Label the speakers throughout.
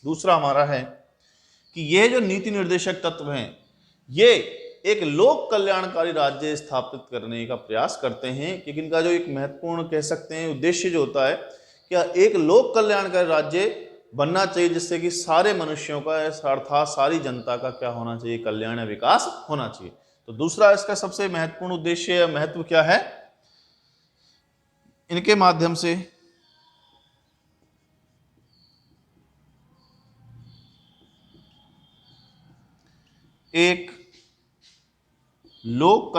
Speaker 1: दूसरा हमारा है कि ये जो नीति निर्देशक तत्व हैं ये एक लोक कल्याणकारी राज्य स्थापित करने का प्रयास करते हैं, लेकिन इनका जो एक महत्वपूर्ण कह सकते हैं उद्देश्य जो होता है क्या एक लोक कल्याणकारी राज्य बनना चाहिए जिससे कि सारे मनुष्यों का अर्थात सारी जनता का क्या होना चाहिए, कल्याण या विकास होना चाहिए। तो दूसरा इसका सबसे महत्वपूर्ण उद्देश्य या महत्व क्या है, इनके माध्यम से एक लोक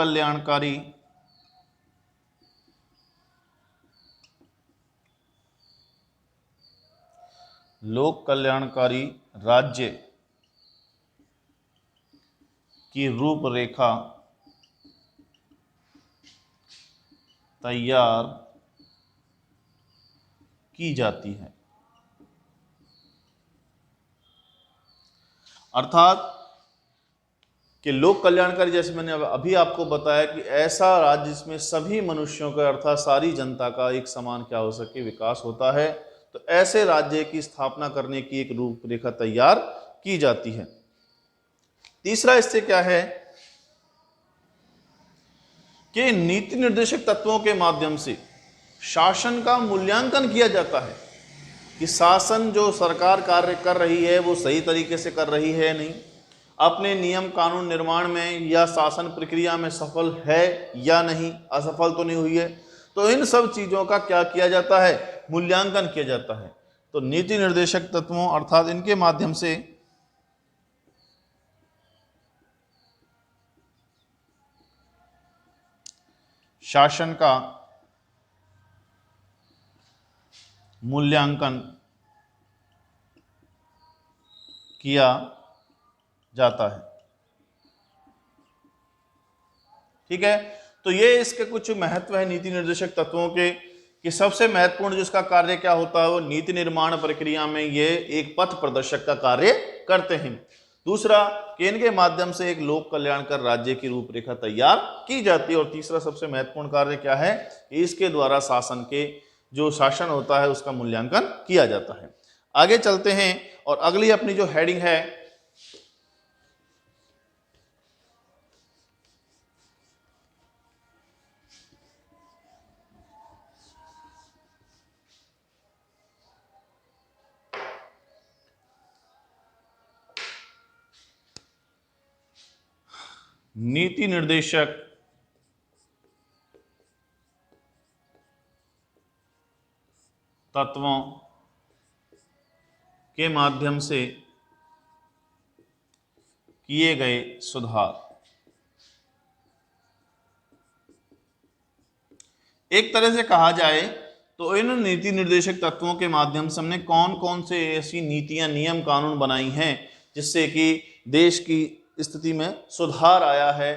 Speaker 1: कल्याणकारी राज्य की रूपरेखा तैयार की जाती है। अर्थात कि लोक कल्याणकारी, जैसे मैंने अभी आपको बताया कि ऐसा राज्य जिसमें सभी मनुष्यों का अर्थात सारी जनता का एक समान क्या हो सके, विकास होता है, तो ऐसे राज्य की स्थापना करने की एक रूपरेखा तैयार की जाती है। तीसरा इससे क्या है कि नीति निर्देशक तत्वों के माध्यम से शासन का मूल्यांकन किया जाता है कि शासन जो सरकार कार्य कर रही है वो सही तरीके से कर रही है नहीं, अपने नियम कानून निर्माण में या शासन प्रक्रिया में सफल है या नहीं, असफल तो नहीं हुई है। तो इन सब चीज़ों का क्या किया जाता है, मूल्यांकन किया जाता है। तो नीति निर्देशक तत्वों अर्थात इनके माध्यम से शासन का मूल्यांकन किया जाता है। ठीक है, तो ये इसके कुछ महत्व है नीति निर्देशक तत्वों के कि सबसे महत्वपूर्ण जिसका कार्य क्या होता है वो नीति निर्माण प्रक्रिया में ये एक पथ प्रदर्शक का कार्य करते हैं। दूसरा कि इनके माध्यम से एक लोक कल्याणकर राज्य की रूपरेखा तैयार की जाती है। और तीसरा सबसे महत्वपूर्ण कार्य क्या है, इसके द्वारा शासन के जो शासन होता है उसका मूल्यांकन किया जाता है। आगे चलते हैं और अगली अपनी जो हेडिंग है नीति निर्देशक तत्वों के माध्यम से किए गए सुधार। एक तरह से कहा जाए तो इन नीति निर्देशक तत्वों के माध्यम से हमने कौन कौन से ऐसी नीतियां नियम कानून बनाई हैं जिससे कि देश की स्थिति में सुधार आया है,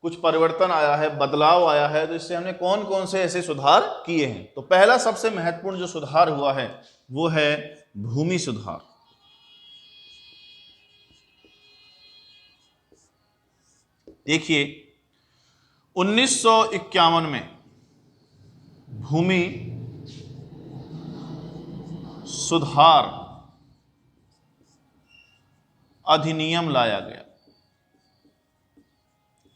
Speaker 1: कुछ परिवर्तन आया है, बदलाव आया है। तो इससे हमने कौन कौन से ऐसे सुधार किए हैं। तो पहला सबसे महत्वपूर्ण जो सुधार हुआ है वो है भूमि सुधार। देखिए 1951 में भूमि सुधार अधिनियम लाया गया।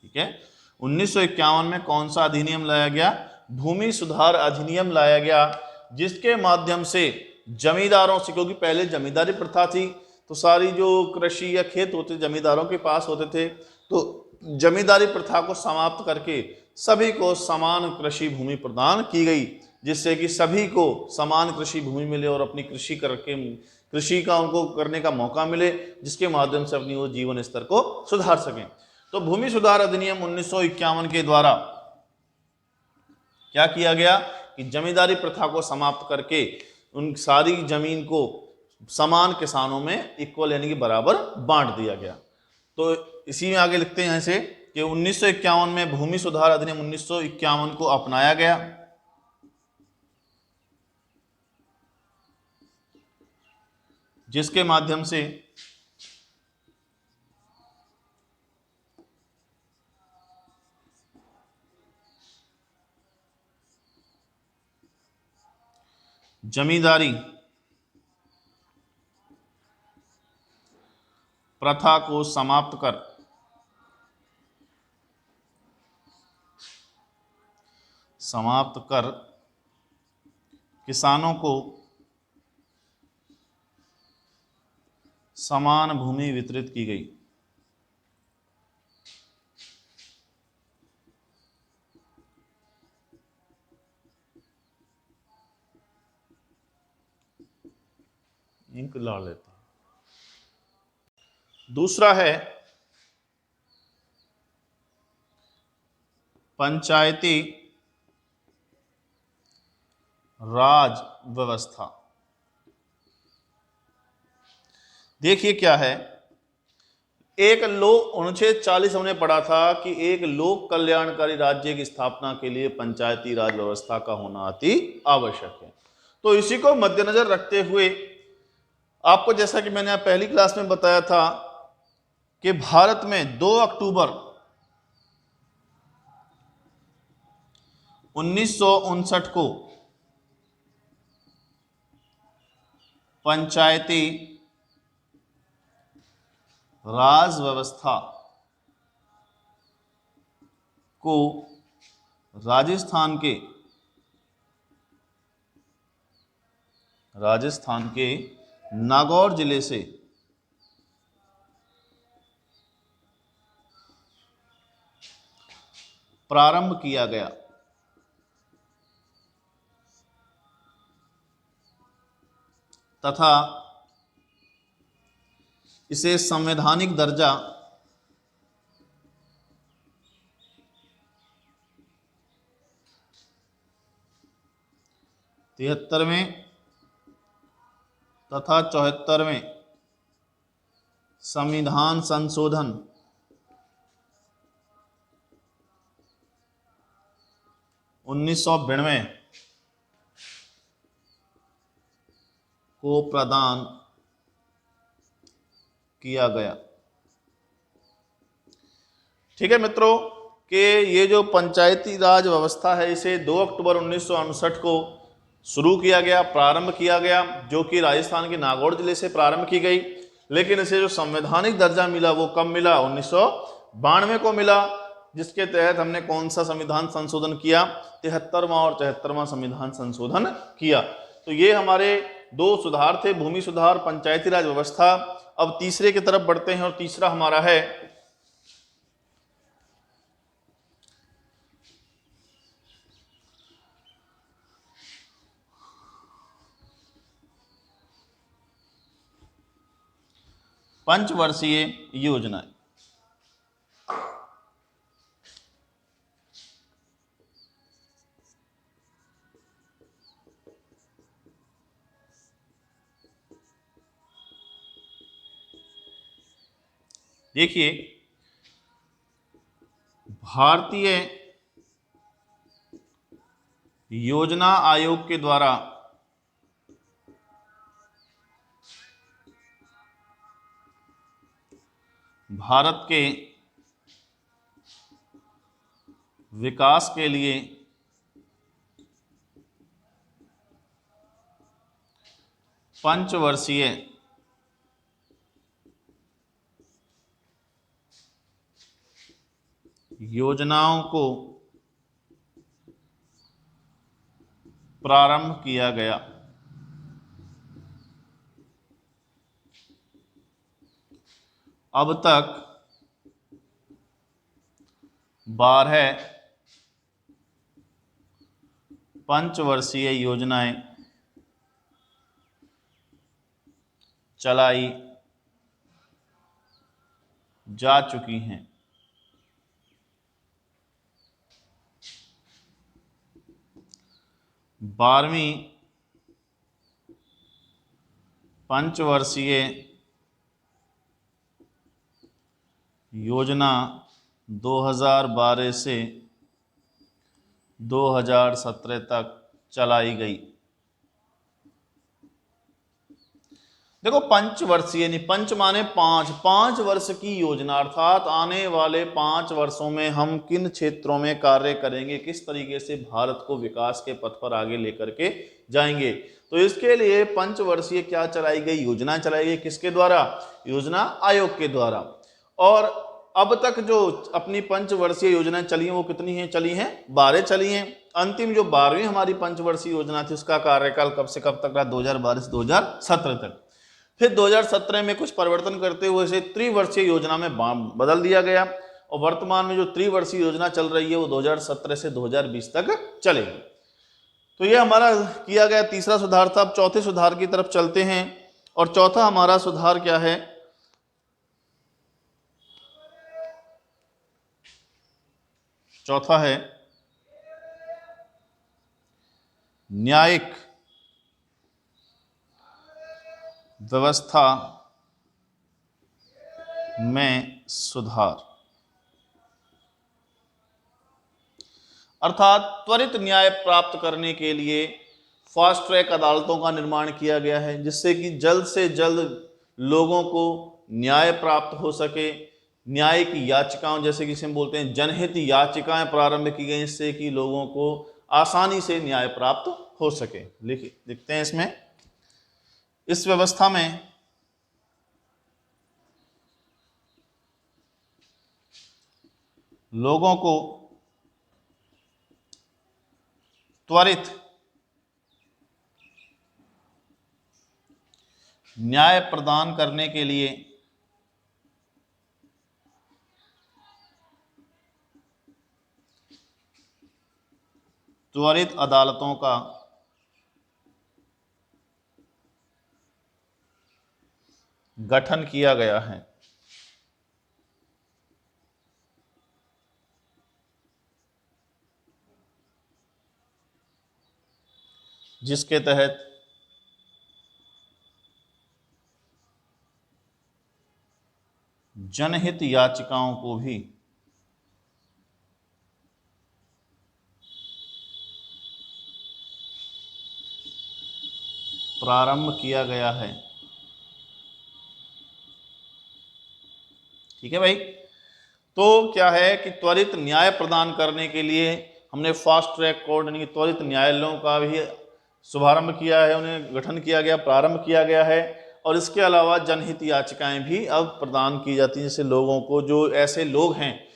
Speaker 1: ठीक है, 1951 में कौन सा अधिनियम लाया गया, भूमि सुधार अधिनियम लाया गया, जिसके माध्यम से जमींदारों से, क्योंकि पहले जमींदारी प्रथा थी तो सारी जो कृषि या खेत होते जमींदारों के पास होते थे, तो जमींदारी प्रथा को समाप्त करके सभी को समान कृषि भूमि प्रदान की गई, जिससे कि सभी को समान कृषि भूमि मिले और अपनी कृषि करके कृषि का उनको करने का मौका मिले, जिसके माध्यम से अपनी वो जीवन स्तर को सुधार सकें। तो भूमि सुधार अधिनियम 1951 के द्वारा क्या किया गया कि जमींदारी प्रथा को समाप्त करके उन सारी जमीन को समान किसानों में इक्वल यानी कि बराबर बांट दिया गया। तो इसी में आगे लिखते हैं ऐसे कि 1951 में भूमि सुधार अधिनियम 1951 को अपनाया गया, जिसके माध्यम से जमींदारी प्रथा को समाप्त कर किसानों को समान भूमि वितरित की गई। इंक ला लेते हैं। दूसरा है पंचायती राज व्यवस्था। देखिए क्या है, एक लोक अनुच्छेद 40 हमने पढ़ा था कि एक लोक कल्याणकारी राज्य की स्थापना के लिए पंचायती राज व्यवस्था का होना अति आवश्यक है। तो इसी को मद्देनजर रखते हुए आपको, जैसा कि मैंने पहली क्लास में बताया था, कि भारत में 2 अक्टूबर 1959 को पंचायती राज व्यवस्था को राजस्थान के नागौर जिले से प्रारंभ किया गया तथा इसे संवैधानिक दर्जा तिहत्तरवें तथा 74वें संविधान संशोधन 1992 को प्रदान किया गया। ठीक है मित्रों, कि ये जो पंचायती राज व्यवस्था है इसे 2 अक्टूबर 1959 को शुरू किया गया, प्रारंभ किया गया, जो कि राजस्थान के नागौर जिले से प्रारंभ की गई। लेकिन इसे जो संवैधानिक दर्जा मिला वो कब मिला? 1992 को मिला, जिसके तहत हमने कौन सा संविधान संशोधन किया? 73वां और 74वां संविधान संशोधन किया। तो ये हमारे 2 सुधार थे, भूमि सुधार, पंचायती राज व्यवस्था। अब तीसरे की तरफ बढ़ते हैं और तीसरा हमारा है पंचवर्षीय योजना। देखिए, भारतीय योजना आयोग के द्वारा भारत के विकास के लिए पंचवर्षीय योजनाओं को प्रारंभ किया गया। अब तक 12 पंचवर्षीय योजनाएं चलाई जा चुकी हैं। 12वीं पंचवर्षीय योजना 2012 से 2017 तक चलाई गई। देखो पंचवर्षीय नहीं, पंच माने पांच, 5 वर्ष की योजना, अर्थात आने वाले 5 वर्षों में हम किन क्षेत्रों में कार्य करेंगे, किस तरीके से भारत को विकास के पथ पर आगे लेकर के जाएंगे। तो इसके लिए पंचवर्षीय क्या चलाई गई, योजना चलाई गई, किसके द्वारा, योजना आयोग के द्वारा। और अब तक जो अपनी पंचवर्षीय योजनाएं चली हैं वो कितनी हैं, चली हैं 12 चली हैं। अंतिम जो 12वीं हमारी पंचवर्षीय योजना थी उसका कार्यकाल कब से कब तक रहा, 2012 से 2017 तक। फिर 2017 में कुछ परिवर्तन करते हुए इसे त्रिवर्षीय योजना में बदल दिया गया और वर्तमान में जो त्रिवर्षीय योजना चल रही है वो 2017 से 2020 तक चलेगी। तो ये हमारा किया गया तीसरा सुधार था। अब चौथे सुधार की तरफ चलते हैं और चौथा हमारा सुधार क्या है, चौथा है न्यायिक व्यवस्था में सुधार, अर्थात त्वरित न्याय प्राप्त करने के लिए फास्ट ट्रैक अदालतों का निर्माण किया गया है, जिससे कि जल्द से जल्द लोगों को न्याय प्राप्त हो सके। न्यायिक याचिकाओं, जैसे कि हम बोलते हैं जनहित याचिकाएं प्रारंभ की गई, इससे कि लोगों को आसानी से न्याय प्राप्त हो सके। लिखते हैं इसमें, इस व्यवस्था में लोगों को त्वरित न्याय प्रदान करने के लिए त्वरित अदालतों का गठन किया गया है, जिसके तहत जनहित याचिकाओं को भी प्रारंभ किया गया है। ठीक है भाई। तो क्या है कि त्वरित न्याय प्रदान करने के लिए हमने फास्ट ट्रैक कोर्ट यानी त्वरित न्यायालयों का भी शुभारंभ किया है, उन्हें गठन किया गया, प्रारंभ किया गया है। और इसके अलावा जनहित याचिकाएं भी अब प्रदान की जाती हैं, जैसे लोगों को, जो ऐसे लोग हैं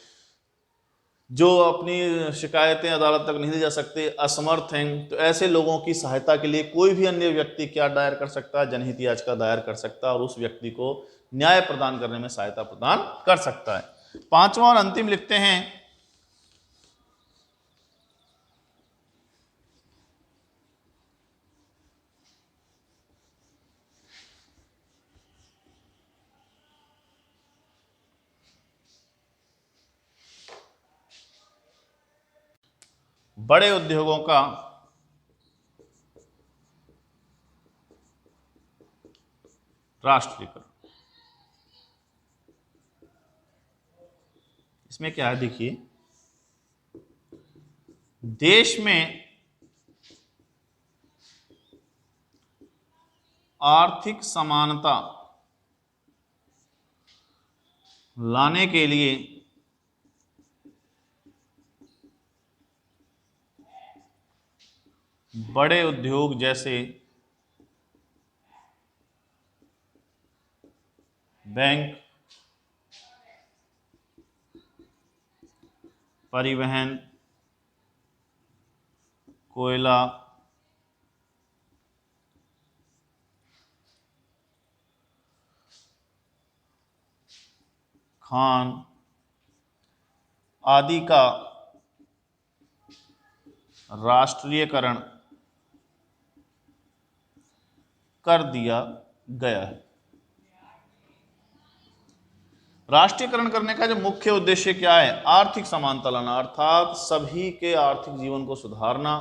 Speaker 1: जो अपनी शिकायतें अदालत तक नहीं ले जा सकते, असमर्थ हैं, तो ऐसे लोगों की सहायता के लिए कोई भी अन्य व्यक्ति क्या दायर कर सकता है, जनहित याचिका दायर कर सकता है और उस व्यक्ति को न्याय प्रदान करने में सहायता प्रदान कर सकता है। पांचवा और अंतिम लिखते हैं, बड़े उद्योगों का राष्ट्रीयकरण। इसमें क्या है देखिए, देश में आर्थिक समानता लाने के लिए बड़े उद्योग जैसे बैंक, परिवहन, कोयला, खान आदि का राष्ट्रीयकरण कर दिया गया है। राष्ट्रीयकरण करने का जो मुख्य उद्देश्य क्या है, आर्थिक समानता लाना, अर्थात सभी के आर्थिक जीवन को सुधारना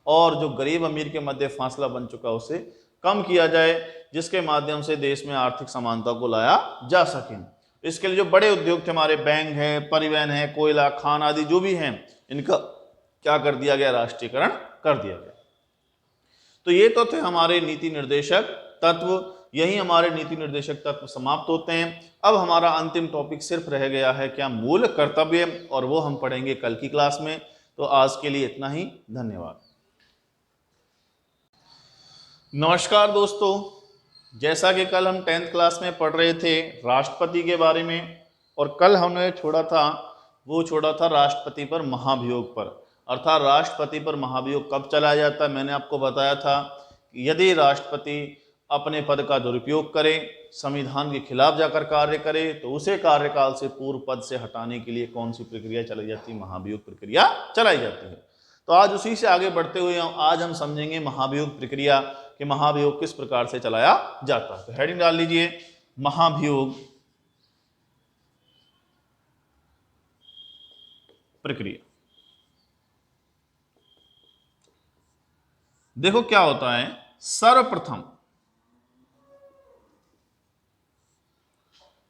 Speaker 1: और जो गरीब अमीर के मध्य फासला बन चुका उसे कम किया जाए, जिसके माध्यम से देश में आर्थिक समानता को लाया जा सके। इसके लिए जो बड़े उद्योग थे हमारे, बैंक है, परिवहन है, कोयला, खान आदि जो भी हैं, इनका क्या कर दिया गया, राष्ट्रीयकरण कर दिया गया। तो ये तो थे हमारे नीति निर्देशक तत्व यही हमारे नीति निर्देशक तत्व समाप्त होते हैं। अब हमारा अंतिम टॉपिक सिर्फ रह गया है क्या, मूल कर्तव्य, और वो हम पढ़ेंगे कल की क्लास में। तो आज के लिए इतना ही, धन्यवाद। नमस्कार दोस्तों, जैसा कि कल हम 10th क्लास में पढ़ रहे थे राष्ट्रपति के बारे में, और कल हमने छोड़ा था राष्ट्रपति पर महाभियोग पर, अर्थात राष्ट्रपति पर महाभियोग कब चलाया जाता है। मैंने आपको बताया था कि यदि राष्ट्रपति अपने पद का दुरुपयोग करे, संविधान के खिलाफ जाकर कार्य करे, तो उसे कार्यकाल से पूर्व पद से हटाने के लिए कौन सी प्रक्रिया चलाई जाती है, महाभियोग प्रक्रिया चलाई जाती है। तो आज उसी से आगे बढ़ते हुए आज हम समझेंगे महाभियोग प्रक्रिया कि महाभियोग किस प्रकार से चलाया जाता है। तो हेडिंग डाल लीजिए, महाभियोग प्रक्रिया। देखो क्या होता है, सर्वप्रथम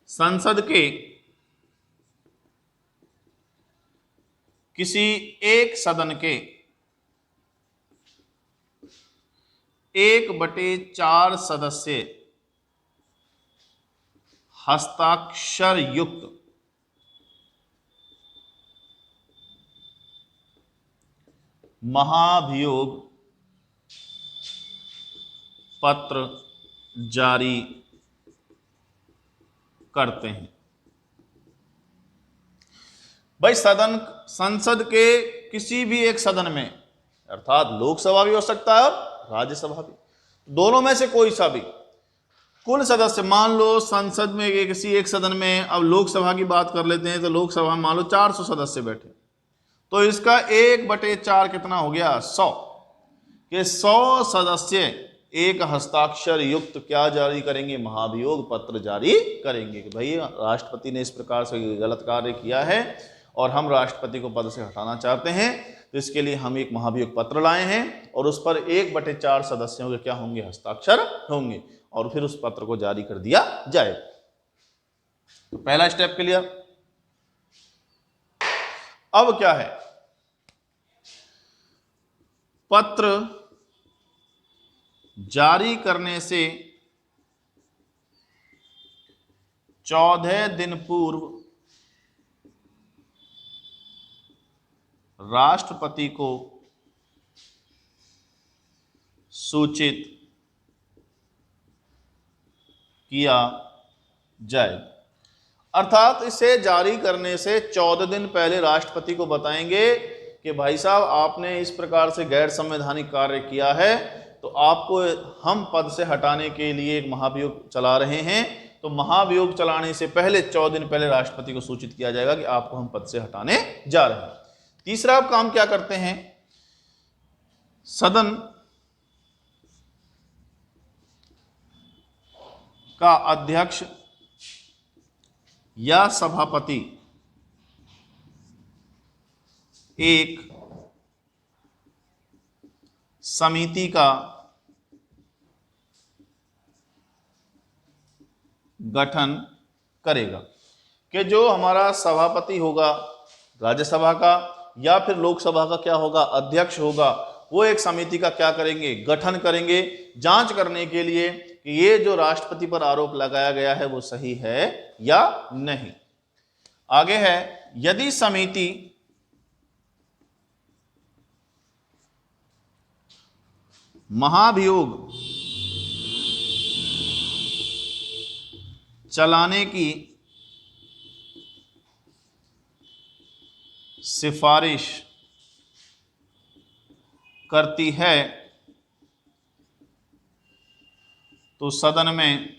Speaker 1: संसद के किसी एक सदन के 1/4 सदस्य हस्ताक्षर युक्त महाभियोग पत्र जारी करते हैं। भाई संसद के किसी भी एक सदन में, अर्थात लोकसभा भी हो सकता है और राज्यसभा भी, दोनों में से कोई सा भी, कुल सदस्य, मान लो संसद में किसी एक सदन में, अब लोकसभा की बात कर लेते हैं, तो लोकसभा में मान लो 400 सदस्य बैठे, तो इसका 1/4 कितना हो गया, 100 के 100 सदस्य एक हस्ताक्षर युक्त क्या जारी करेंगे, महाभियोग पत्र जारी करेंगे कि भाई राष्ट्रपति ने इस प्रकार से गलत कार्य किया है और हम राष्ट्रपति को पद से हटाना चाहते हैं, तो इसके लिए हम एक महाभियोग पत्र लाए हैं और उस पर 1/4 सदस्यों के क्या होंगे, हस्ताक्षर होंगे, और फिर उस पत्र को जारी कर दिया जाए। तो पहला स्टेप क्लियर। अब क्या है, पत्र जारी करने से 14 दिन पूर्व राष्ट्रपति को सूचित किया जाए। अर्थात इसे जारी करने से 14 दिन पहले राष्ट्रपति को बताएंगे कि भाई साहब आपने इस प्रकार से गैर संवैधानिक कार्य किया है, तो आपको हम पद से हटाने के लिए एक महाभियोग चला रहे हैं। तो महाभियोग चलाने से पहले 14 दिन पहले राष्ट्रपति को सूचित किया जाएगा कि आपको हम पद से हटाने जा रहे हैं। तीसरा आप काम क्या करते हैं, सदन का अध्यक्ष या सभापति एक समिति का गठन करेगा कि जो हमारा सभापति होगा राज्यसभा का या फिर लोकसभा का क्या होगा, अध्यक्ष होगा, वो एक समिति का क्या करेंगे, गठन करेंगे, जांच करने के लिए कि ये जो राष्ट्रपति पर आरोप लगाया गया है वो सही है या नहीं। आगे है, यदि समिति महाभियोग चलाने की सिफारिश करती है तो सदन में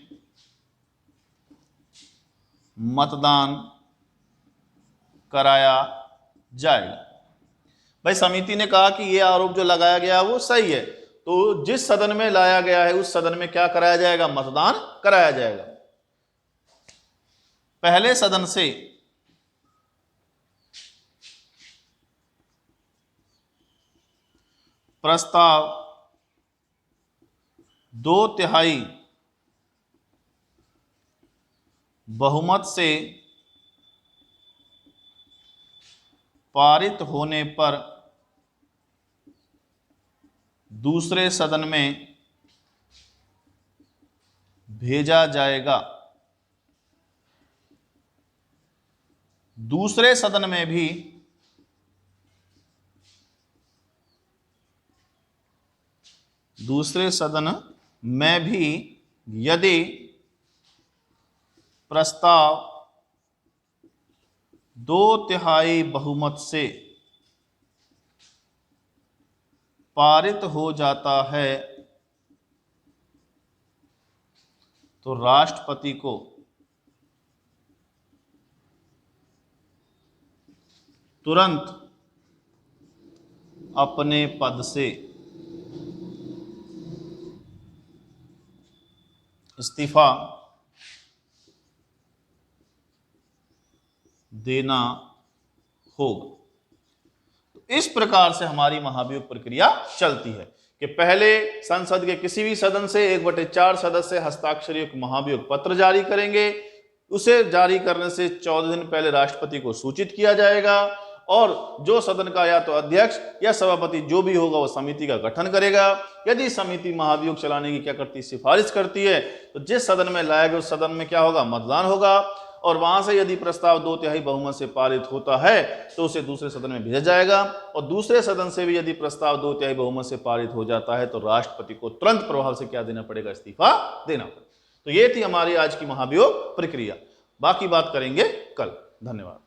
Speaker 1: मतदान कराया जाएगा। भाई समिति ने कहा कि ये आरोप जो लगाया गया वो सही है, तो जिस सदन में लाया गया है उस सदन में क्या कराया जाएगा, मतदान कराया जाएगा। पहले सदन से प्रस्ताव 2/3 बहुमत से पारित होने पर दूसरे सदन में भेजा जाएगा। दूसरे सदन में भी यदि प्रस्ताव 2/3 बहुमत से पारित हो जाता है तो राष्ट्रपति को तुरंत अपने पद से इस्तीफा देना होगा। तो इस प्रकार से हमारी महाभियोग प्रक्रिया चलती है कि पहले संसद के किसी भी सदन से 1/4 सदस्य हस्ताक्षरयुक्त महाभियोग पत्र जारी करेंगे। उसे जारी करने से 14 दिन पहले राष्ट्रपति को सूचित किया जाएगा और जो सदन का या तो अध्यक्ष या सभापति जो भी होगा वो समिति का गठन करेगा। यदि समिति महाभियोग चलाने की क्या करती है, सिफारिश करती है, तो जिस सदन में लाया गया उस सदन में क्या होगा, मतदान होगा और वहां से यदि प्रस्ताव 2/3 बहुमत से पारित होता है तो उसे दूसरे सदन में भेजा जाएगा और दूसरे सदन से भी यदि प्रस्ताव 2/3 बहुमत से पारित हो जाता है तो राष्ट्रपति को तुरंत प्रभाव से क्या देना पड़ेगा, इस्तीफा देना पड़ेगा। तो ये थी हमारी आज की महाभियोग प्रक्रिया। बाकी बात करेंगे कल। धन्यवाद।